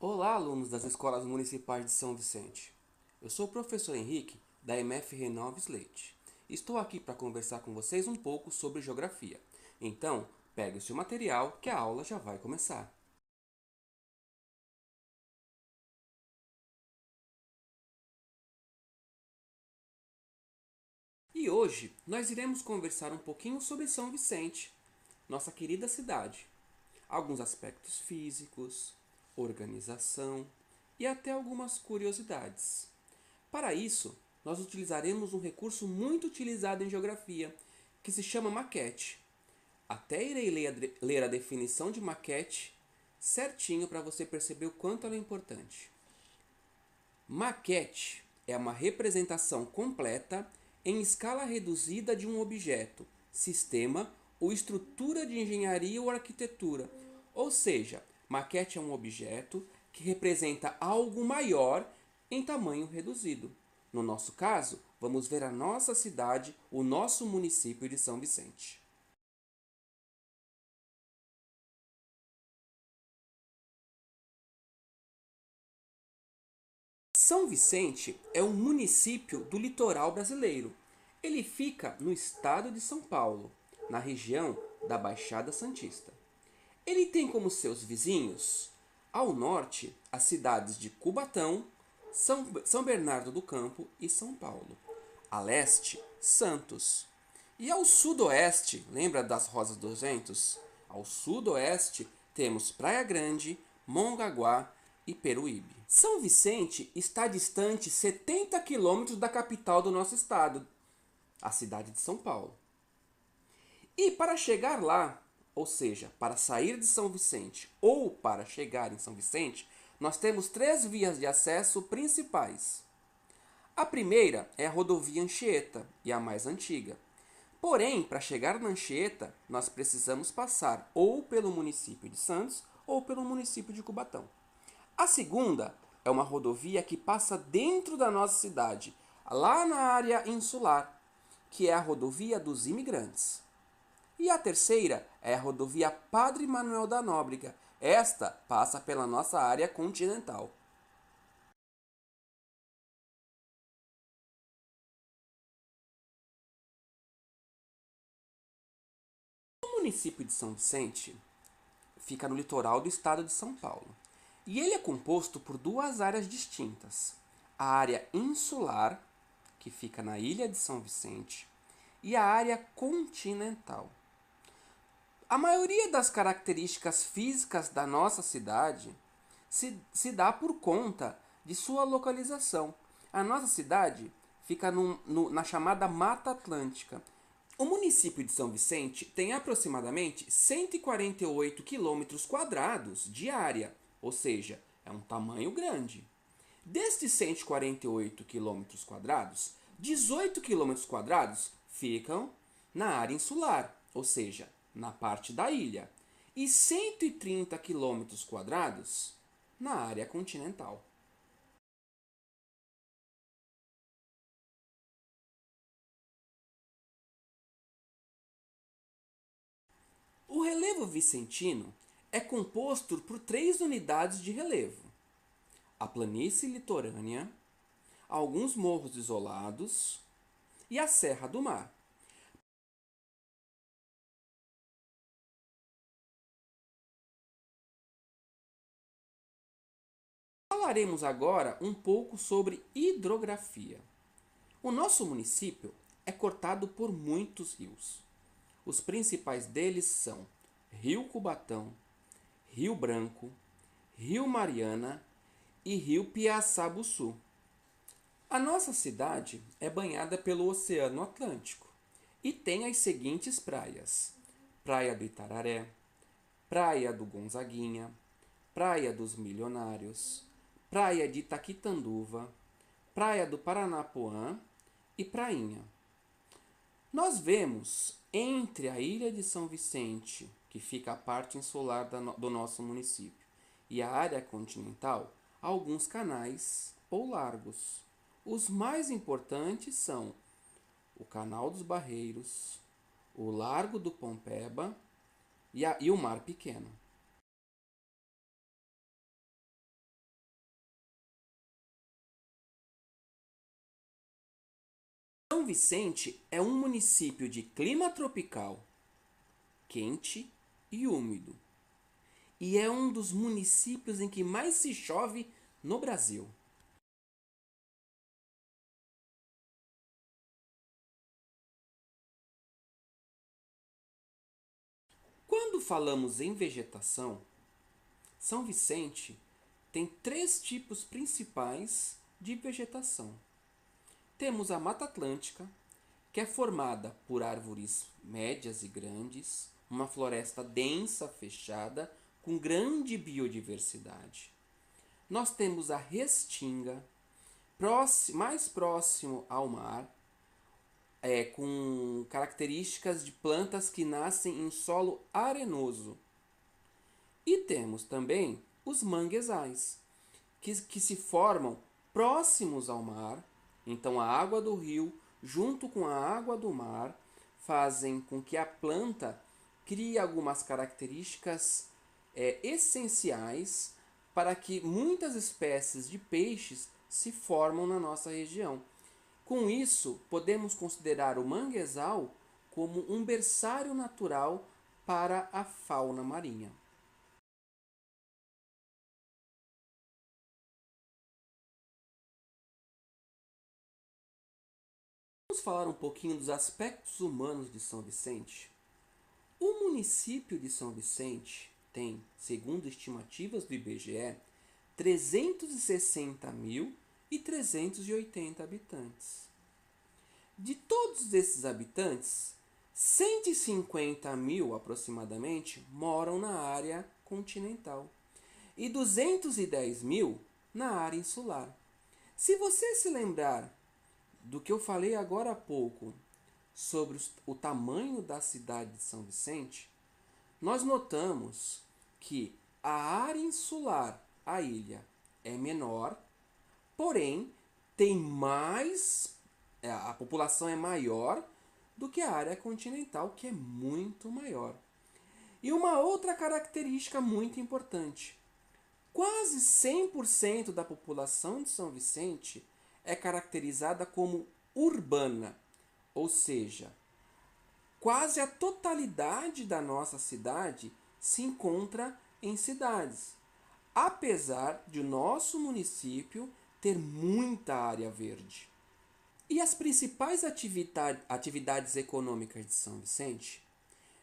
Olá, alunos das escolas municipais de São Vicente. Eu sou o professor Henrique, da MF Renoves Leite. Estou aqui para conversar com vocês um pouco sobre geografia. Então, pegue o seu material que a aula já vai começar. E hoje nós iremos conversar um pouquinho sobre São Vicente, nossa querida cidade. Alguns aspectos físicos, organização e até algumas curiosidades. Para isso, nós utilizaremos um recurso muito utilizado em geografia, que se chama maquete. Até irei ler a definição de maquete certinho para você perceber o quanto ela é importante. Maquete é uma representação completa em escala reduzida de um objeto, sistema ou estrutura de engenharia ou arquitetura. Ou seja, maquete é um objeto que representa algo maior em tamanho reduzido. No nosso caso, vamos ver a nossa cidade, o nosso município de São Vicente. São Vicente é um município do litoral brasileiro. Ele fica no estado de São Paulo, na região da Baixada Santista. Ele tem como seus vizinhos, ao norte, as cidades de Cubatão, São Bernardo do Campo e São Paulo. A leste, Santos. E ao sudoeste, lembra das Rosas dos Ventos? Ao sudoeste temos Praia Grande, Mongaguá e Peruíbe. São Vicente está distante 70 quilômetros da capital do nosso estado, a cidade de São Paulo. E para chegar lá, ou seja, para sair de São Vicente ou para chegar em São Vicente, nós temos três vias de acesso principais. A primeira é a rodovia Anchieta, e a mais antiga. Porém, para chegar na Anchieta, nós precisamos passar ou pelo município de Santos ou pelo município de Cubatão. A segunda é uma rodovia que passa dentro da nossa cidade, lá na área insular, que é a rodovia dos imigrantes. E a terceira é a rodovia Padre Manuel da Nóbrega. Esta passa pela nossa área continental. O município de São Vicente fica no litoral do estado de São Paulo. E ele é composto por duas áreas distintas. A área insular, que fica na ilha de São Vicente, e a área continental. A maioria das características físicas da nossa cidade se dá por conta de sua localização. A nossa cidade fica na chamada Mata Atlântica. O município de São Vicente tem aproximadamente 148 quilômetros quadrados de área, ou seja, é um tamanho grande. Destes 148 quilômetros quadrados, 18 quilômetros quadrados ficam na área insular, ou seja, na parte da ilha, e 130 quilômetros quadrados na área continental. O relevo vicentino é composto por três unidades de relevo: a planície litorânea, alguns morros isolados e a Serra do Mar. Falaremos agora um pouco sobre hidrografia. O nosso município é cortado por muitos rios. Os principais deles são Rio Cubatão, Rio Branco, Rio Mariana e Rio Piaçabuçu. A nossa cidade é banhada pelo Oceano Atlântico e tem as seguintes praias: Praia do Itararé, Praia do Gonzaguinha, Praia dos Milionários, Praia de Itaquitanduva, Praia do Paranapuã e Prainha. Nós vemos entre a ilha de São Vicente, que fica a parte insular do nosso município, e a área continental, alguns canais ou largos. Os mais importantes são o Canal dos Barreiros, o Largo do Pompeba e o Mar Pequeno. São Vicente é um município de clima tropical, quente e úmido, e é um dos municípios em que mais se chove no Brasil. Quando falamos em vegetação, São Vicente tem três tipos principais de vegetação. Temos a Mata Atlântica, que é formada por árvores médias e grandes, uma floresta densa, fechada, com grande biodiversidade. Nós temos a Restinga, mais próximo ao mar, com características de plantas que nascem em solo arenoso. E temos também os manguezais, que se formam próximos ao mar. Então a água do rio, junto com a água do mar, fazem com que a planta crie algumas características essenciais para que muitas espécies de peixes se formam na nossa região. Com isso, podemos considerar o manguezal como um berçário natural para a fauna marinha. Vamos falar um pouquinho dos aspectos humanos de São Vicente? O município de São Vicente tem, segundo estimativas do IBGE, 360.380 habitantes. De todos esses habitantes, 150.000 aproximadamente moram na área continental e 210.000 na área insular. Se você se lembrar do que eu falei agora há pouco sobre o tamanho da cidade de São Vicente, nós notamos que a área insular, a ilha, é menor, porém tem mais, a população é maior do que a área continental, que é muito maior. E uma outra característica muito importante: quase 100% da população de São Vicente é caracterizada como urbana, ou seja, quase a totalidade da nossa cidade se encontra em cidades, apesar de o nosso município ter muita área verde. E as principais atividades econômicas de São Vicente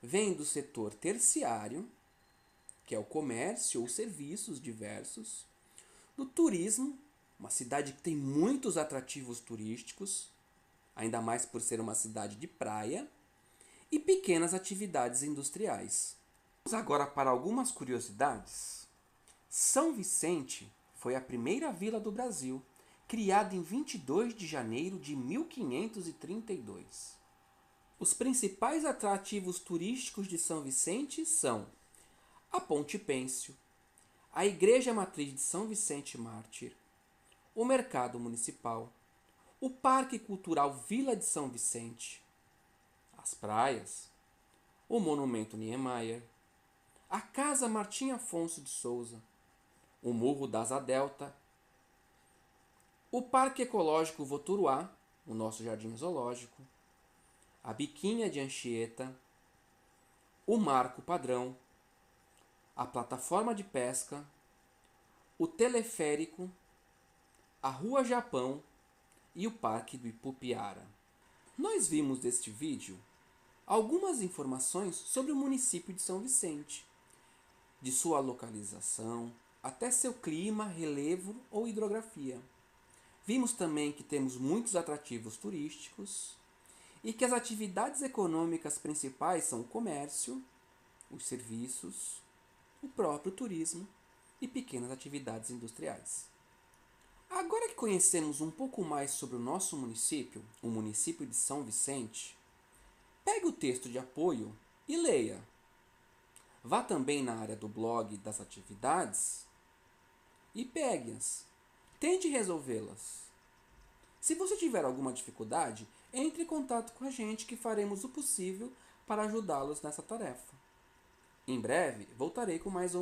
vêm do setor terciário, que é o comércio ou serviços diversos, do turismo, uma cidade que tem muitos atrativos turísticos, ainda mais por ser uma cidade de praia, e pequenas atividades industriais. Vamos agora para algumas curiosidades. São Vicente foi a primeira vila do Brasil, criada em 22 de janeiro de 1532. Os principais atrativos turísticos de São Vicente são a Ponte Pênsil, a Igreja Matriz de São Vicente Mártir, o Mercado Municipal, o Parque Cultural Vila de São Vicente, as praias, o Monumento Niemeyer, a Casa Martim Afonso de Souza, o Morro da Asa Delta, o Parque Ecológico Voturuá, o nosso jardim zoológico, a Biquinha de Anchieta, o Marco Padrão, a plataforma de pesca, o teleférico, a Rua Japão e o Parque do Ipupiara. Nós vimos neste vídeo algumas informações sobre o município de São Vicente, de sua localização, até seu clima, relevo ou hidrografia. Vimos também que temos muitos atrativos turísticos e que as atividades econômicas principais são o comércio, os serviços, o próprio turismo e pequenas atividades industriais. Agora que conhecemos um pouco mais sobre o nosso município, o município de São Vicente, pegue o texto de apoio e leia. Vá também na área do blog das atividades e pegue-as. Tente resolvê-las. Se você tiver alguma dificuldade, entre em contato com a gente que faremos o possível para ajudá-los nessa tarefa. Em breve, voltarei com mais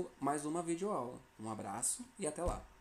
uma videoaula. Um abraço e até lá!